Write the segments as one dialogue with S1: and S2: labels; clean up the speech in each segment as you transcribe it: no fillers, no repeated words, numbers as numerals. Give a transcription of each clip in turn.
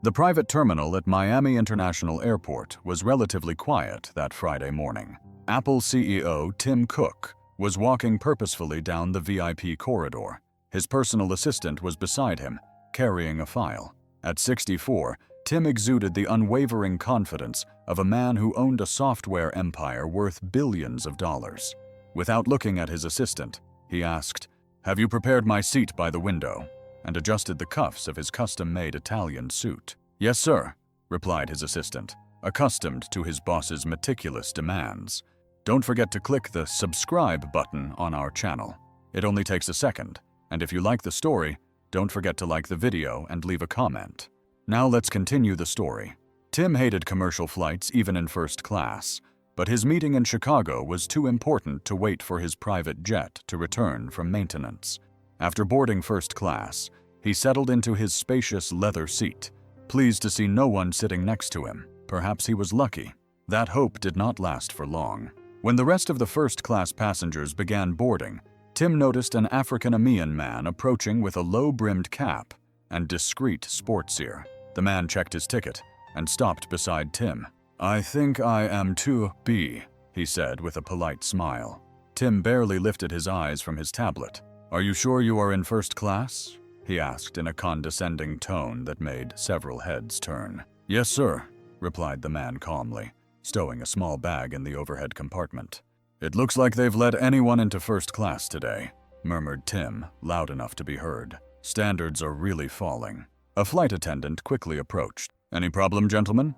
S1: The private terminal at Miami International Airport was relatively quiet that Friday morning. Apple CEO Tim Cook was walking purposefully down the VIP corridor. His personal assistant was beside him, carrying a file. At 64, Tim exuded the unwavering confidence of a man who owned a software empire worth billions of dollars. Without looking at his assistant, he asked, "Have you prepared my seat by the window?" and adjusted the cuffs of his custom-made Italian suit. "Yes, sir," replied his assistant, accustomed to his boss's meticulous demands. "Don't forget to click the subscribe button on our channel. It only takes a second, and if you like the story, don't forget to like the video and leave a comment." Now let's continue the story. Tim hated commercial flights even in first class, but his meeting in Chicago was too important to wait for his private jet to return from maintenance. After boarding first class, he settled into his spacious leather seat, pleased to see no one sitting next to him. Perhaps he was lucky. That hope did not last for long. When the rest of the first-class passengers began boarding, Tim noticed an African-American man approaching with a low-brimmed cap and discreet sports ear. The man checked his ticket and stopped beside Tim. "I think I am 2B," he said with a polite smile. Tim barely lifted his eyes from his tablet. "Are you sure you are in first class?" he asked in a condescending tone that made several heads turn. "Yes, sir," replied the man calmly, stowing a small bag in the overhead compartment. "It looks like they've let anyone into first class today," murmured Tim, loud enough to be heard. "Standards are really falling." A flight attendant quickly approached. "Any problem, gentlemen?"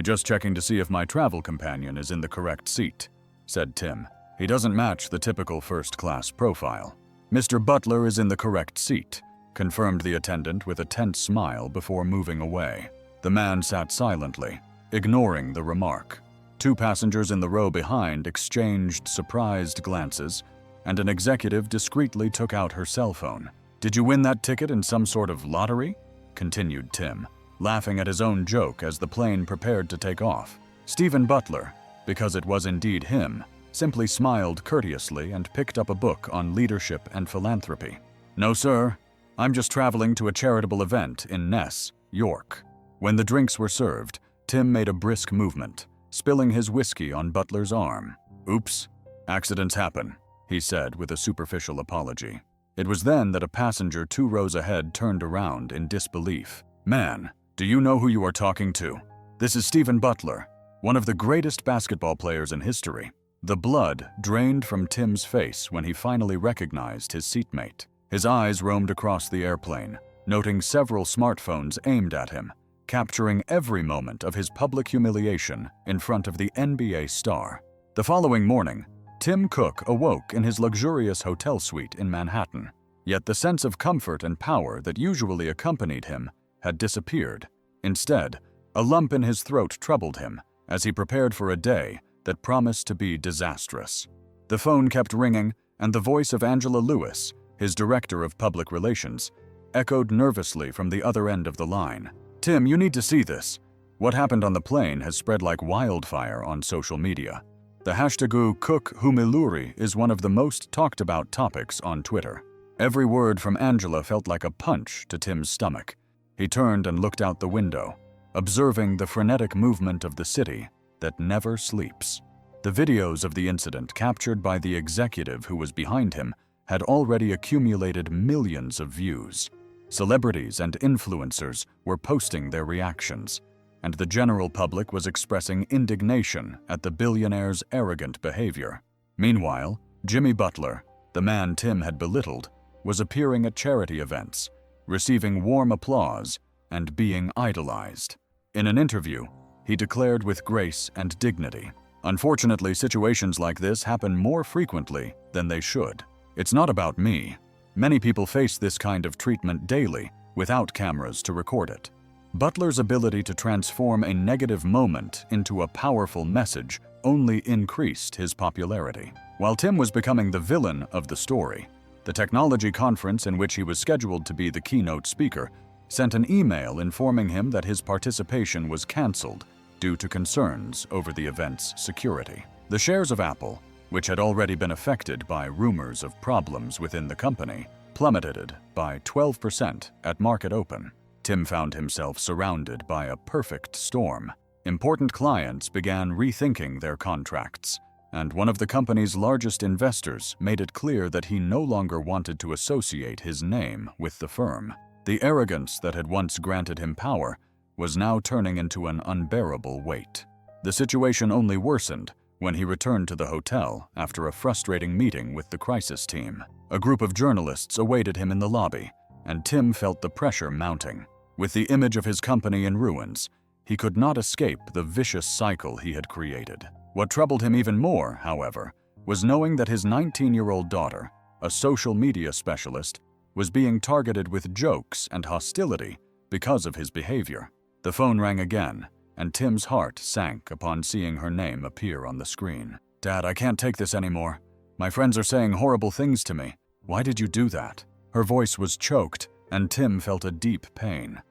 S1: "Just checking to see if my travel companion is in the correct seat," said Tim. "He doesn't match the typical first-class profile." "Mr. Butler is in the correct seat," confirmed the attendant with a tense smile before moving away. The man sat silently, ignoring the remark. Two passengers in the row behind exchanged surprised glances, and an executive discreetly took out her cell phone. "Did you win that ticket in some sort of lottery?" continued Tim, laughing at his own joke as the plane prepared to take off. Stephen Butler, because it was indeed him, simply smiled courteously and picked up a book on leadership and philanthropy. "No, sir. I'm just traveling to a charitable event in Ness, York." When the drinks were served, Tim made a brisk movement, spilling his whiskey on Butler's arm. "Oops. Accidents happen," he said with a superficial apology. It was then that a passenger 2 rows ahead turned around in disbelief. "Man, do you know who you are talking to? This is Stephen Butler, one of the greatest basketball players in history." The blood drained from Tim's face when he finally recognized his seatmate. His eyes roamed across the airplane, noting several smartphones aimed at him, capturing every moment of his public humiliation in front of the NBA star. The following morning, Tim Cook awoke in his luxurious hotel suite in Manhattan. Yet the sense of comfort and power that usually accompanied him had disappeared. Instead, a lump in his throat troubled him as he prepared for a day that promised to be disastrous. The phone kept ringing, and the voice of Angela Lewis, his director of public relations, echoed nervously from the other end of the line. "Tim, you need to see this. What happened on the plane has spread like wildfire on social media. The hashtag Cook Humiluri is one of the most talked about topics on Twitter." Every word from Angela felt like a punch to Tim's stomach. He turned and looked out the window, observing the frenetic movement of the city that never sleeps. The videos of the incident captured by the executive who was behind him had already accumulated millions of views. Celebrities and influencers were posting their reactions, and the general public was expressing indignation at the billionaire's arrogant behavior. Meanwhile, Jimmy Butler, the man Tim had belittled, was appearing at charity events, receiving warm applause and being idolized. In an interview, he declared with grace and dignity, "Unfortunately, situations like this happen more frequently than they should. It's not about me. Many people face this kind of treatment daily without cameras to record it." Butler's ability to transform a negative moment into a powerful message only increased his popularity. While Tim was becoming the villain of the story, the technology conference in which he was scheduled to be the keynote speaker sent an email informing him that his participation was canceled due to concerns over the event's security. The shares of Apple, which had already been affected by rumors of problems within the company, plummeted by 12% at market open. Tim found himself surrounded by a perfect storm. Important clients began rethinking their contracts, and one of the company's largest investors made it clear that he no longer wanted to associate his name with the firm. The arrogance that had once granted him power was now turning into an unbearable weight. The situation only worsened when he returned to the hotel after a frustrating meeting with the crisis team. A group of journalists awaited him in the lobby, and Tim felt the pressure mounting. With the image of his company in ruins, he could not escape the vicious cycle he had created. What troubled him even more, however, was knowing that his 19-year-old daughter, a social media specialist, was being targeted with jokes and hostility because of his behavior. The phone rang again, and Tim's heart sank upon seeing her name appear on the screen. "Dad, I can't take this anymore. My friends are saying horrible things to me. Why did you do that?" Her voice was choked, and Tim felt a deep pain.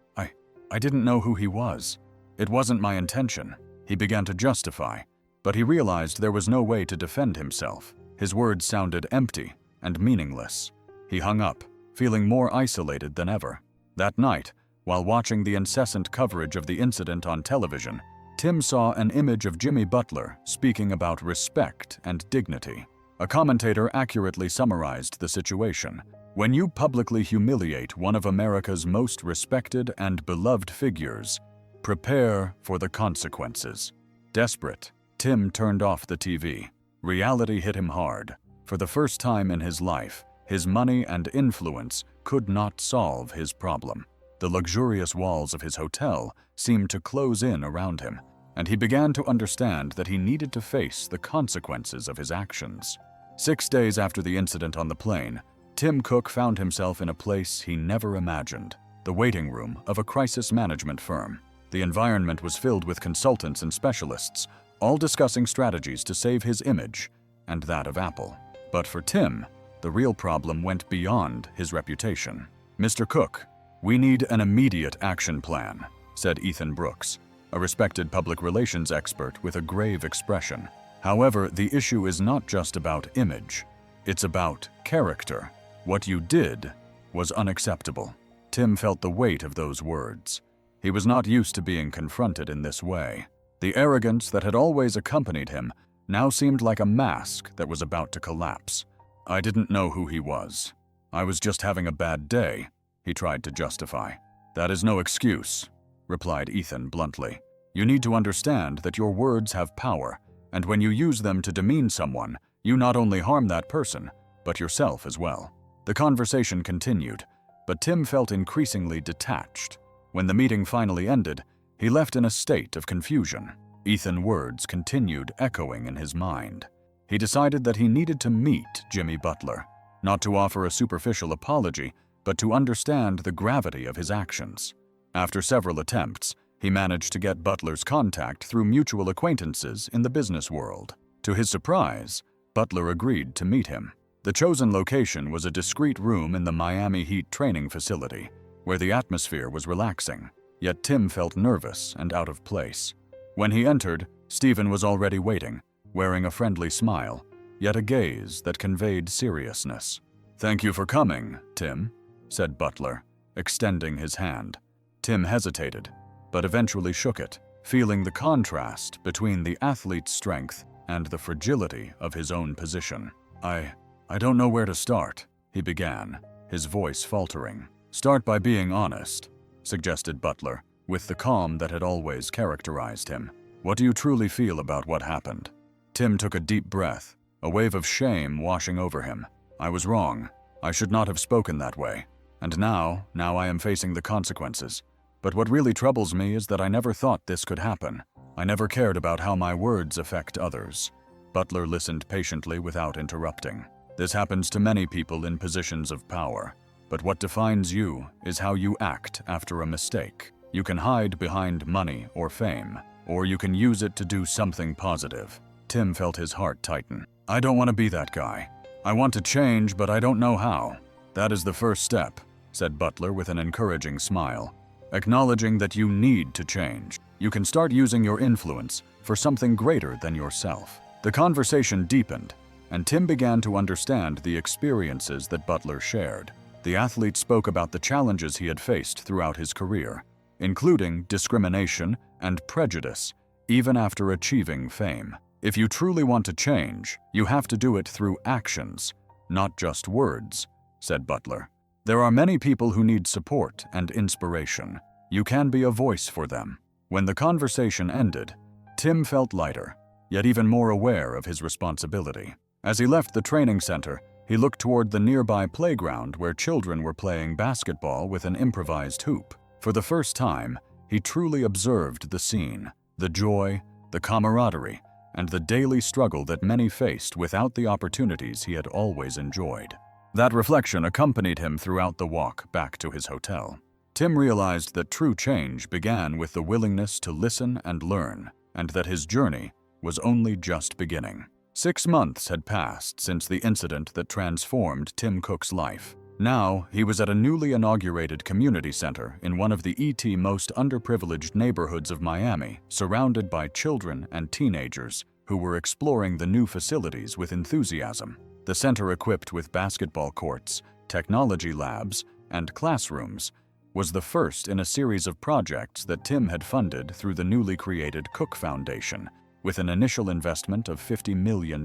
S1: I didn't know who he was. It wasn't my intention." He began to justify, but he realized there was no way to defend himself. His words sounded empty and meaningless. He hung up, feeling more isolated than ever. That night, while watching the incessant coverage of the incident on television, Tim saw an image of Jimmy Butler speaking about respect and dignity. A commentator accurately summarized the situation. "When you publicly humiliate one of America's most respected and beloved figures, prepare for the consequences." Desperate, Tim turned off the TV. Reality hit him hard. For the first time in his life, his money and influence could not solve his problem. The luxurious walls of his hotel seemed to close in around him, and he began to understand that he needed to face the consequences of his actions. 6 days after the incident on the plane, Tim Cook found himself in a place he never imagined, the waiting room of a crisis management firm. The environment was filled with consultants and specialists, all discussing strategies to save his image and that of Apple. But for Tim, the real problem went beyond his reputation. "Mr. Cook, we need an immediate action plan," said Ethan Brooks, a respected public relations expert with a grave expression. "However, the issue is not just about image. It's about character. What you did was unacceptable." Tim felt the weight of those words. He was not used to being confronted in this way. The arrogance that had always accompanied him now seemed like a mask that was about to collapse. "I didn't know who he was. I was just having a bad day," he tried to justify. "That is no excuse," replied Ethan bluntly. "You need to understand that your words have power, and when you use them to demean someone, you not only harm that person, but yourself as well." The conversation continued, but Tim felt increasingly detached. When the meeting finally ended, he left in a state of confusion. Ethan's words continued echoing in his mind. He decided that he needed to meet Jimmy Butler, not to offer a superficial apology, but to understand the gravity of his actions. After several attempts, he managed to get Butler's contact through mutual acquaintances in the business world. To his surprise, Butler agreed to meet him. The chosen location was a discreet room in the Miami Heat training facility, where the atmosphere was relaxing, yet Tim felt nervous and out of place. When he entered, Stephen was already waiting, wearing a friendly smile, yet a gaze that conveyed seriousness. "Thank you for coming, Tim," said Butler, extending his hand. Tim hesitated, but eventually shook it, feeling the contrast between the athlete's strength and the fragility of his own position. I don't know where to start," he began, his voice faltering. "Start by being honest," suggested Butler, with the calm that had always characterized him. "What do you truly feel about what happened?" Tim took a deep breath, a wave of shame washing over him. "I was wrong. I should not have spoken that way. And now I am facing the consequences. But what really troubles me is that I never thought this could happen. I never cared about how my words affect others." Butler listened patiently without interrupting. "This happens to many people in positions of power. But what defines you is how you act after a mistake. You can hide behind money or fame, or you can use it to do something positive." Tim felt his heart tighten. "I don't want to be that guy. I want to change, but I don't know how." "That is the first step," said Butler with an encouraging smile. "Acknowledging that you need to change. You can start using your influence for something greater than yourself." The conversation deepened, and Tim began to understand the experiences that Butler shared. The athlete spoke about the challenges he had faced throughout his career, including discrimination and prejudice, even after achieving fame. If you truly want to change, you have to do it through actions, not just words, said Butler. There are many people who need support and inspiration. You can be a voice for them. When the conversation ended, Tim felt lighter, yet even more aware of his responsibility. As he left the training center, he looked toward the nearby playground where children were playing basketball with an improvised hoop. For the first time, he truly observed the scene, the joy, the camaraderie, and the daily struggle that many faced without the opportunities he had always enjoyed. That reflection accompanied him throughout the walk back to his hotel. Tim realized that true change began with the willingness to listen and learn, and that his journey was only just beginning. 6 months had passed since the incident that transformed Tim Cook's life. Now, he was at a newly inaugurated community center in one of the most underprivileged neighborhoods of Miami, surrounded by children and teenagers who were exploring the new facilities with enthusiasm. The center, equipped with basketball courts, technology labs, and classrooms, was the first in a series of projects that Tim had funded through the newly created Cook Foundation, with an initial investment of $50 million.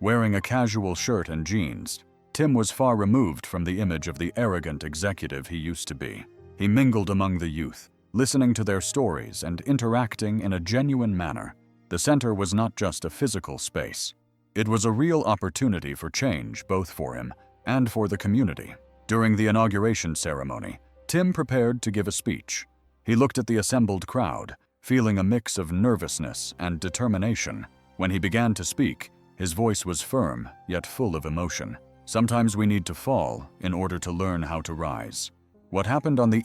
S1: Wearing a casual shirt and jeans, Tim was far removed from the image of the arrogant executive he used to be. He mingled among the youth, listening to their stories and interacting in a genuine manner. The center was not just a physical space. It was a real opportunity for change, both for him and for the community. During the inauguration ceremony, Tim prepared to give a speech. He looked at the assembled crowd, feeling a mix of nervousness and determination. When he began to speak, his voice was firm, yet full of emotion. Sometimes we need to fall in order to learn how to rise. What happened on the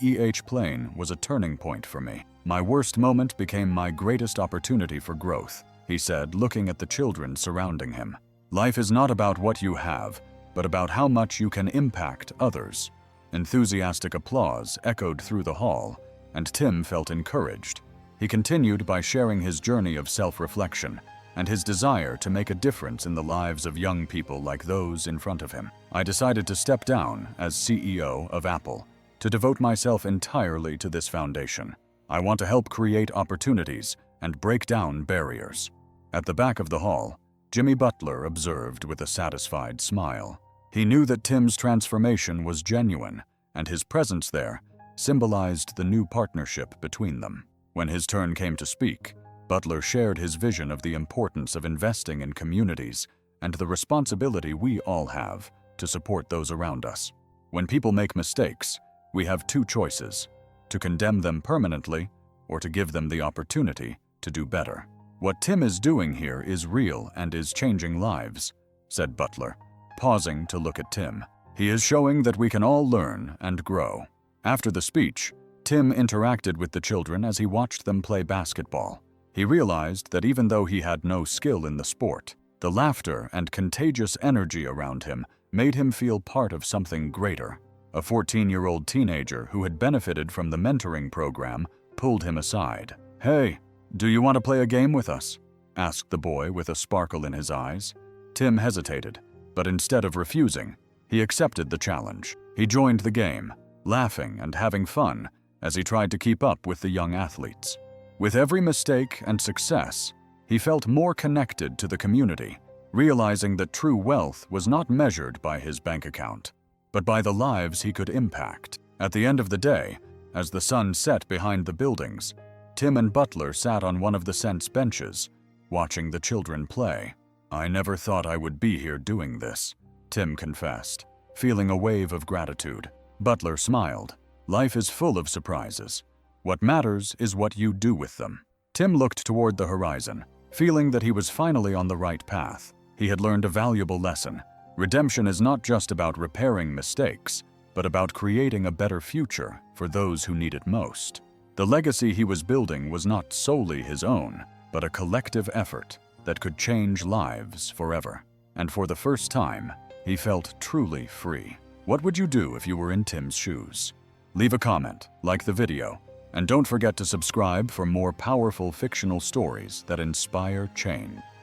S1: plane was a turning point for me. My worst moment became my greatest opportunity for growth, he said, looking at the children surrounding him. Life is not about what you have, but about how much you can impact others. Enthusiastic applause echoed through the hall, and Tim felt encouraged. He continued by sharing his journey of self-reflection and his desire to make a difference in the lives of young people like those in front of him. I decided to step down as CEO of Apple, to devote myself entirely to this foundation. I want to help create opportunities and break down barriers. At the back of the hall, Jimmy Butler observed with a satisfied smile. He knew that Tim's transformation was genuine, and his presence there symbolized the new partnership between them. When his turn came to speak, Butler shared his vision of the importance of investing in communities and the responsibility we all have to support those around us. When people make mistakes, we have two choices: to condemn them permanently or to give them the opportunity to do better. What Tim is doing here is real and is changing lives, said Butler, pausing to look at Tim. He is showing that we can all learn and grow. After the speech, Tim interacted with the children as he watched them play basketball. He realized that even though he had no skill in the sport, the laughter and contagious energy around him made him feel part of something greater. A 14-year-old teenager who had benefited from the mentoring program pulled him aside. "Hey, do you want to play a game with us?" asked the boy with a sparkle in his eyes. Tim hesitated, but instead of refusing, he accepted the challenge. He joined the game, laughing and having fun as he tried to keep up with the young athletes. With every mistake and success, he felt more connected to the community, realizing that true wealth was not measured by his bank account, but by the lives he could impact. At the end of the day, as the sun set behind the buildings, Tim and Butler sat on one of the Sense benches, watching the children play. "I never thought I would be here doing this," Tim confessed, feeling a wave of gratitude. Butler smiled. "Life is full of surprises. What matters is what you do with them." Tim looked toward the horizon, feeling that he was finally on the right path. He had learned a valuable lesson. Redemption is not just about repairing mistakes, but about creating a better future for those who need it most. The legacy he was building was not solely his own, but a collective effort that could change lives forever. And for the first time, he felt truly free. What would you do if you were in Tim's shoes? Leave a comment, like the video, and don't forget to subscribe for more powerful fictional stories that inspire change.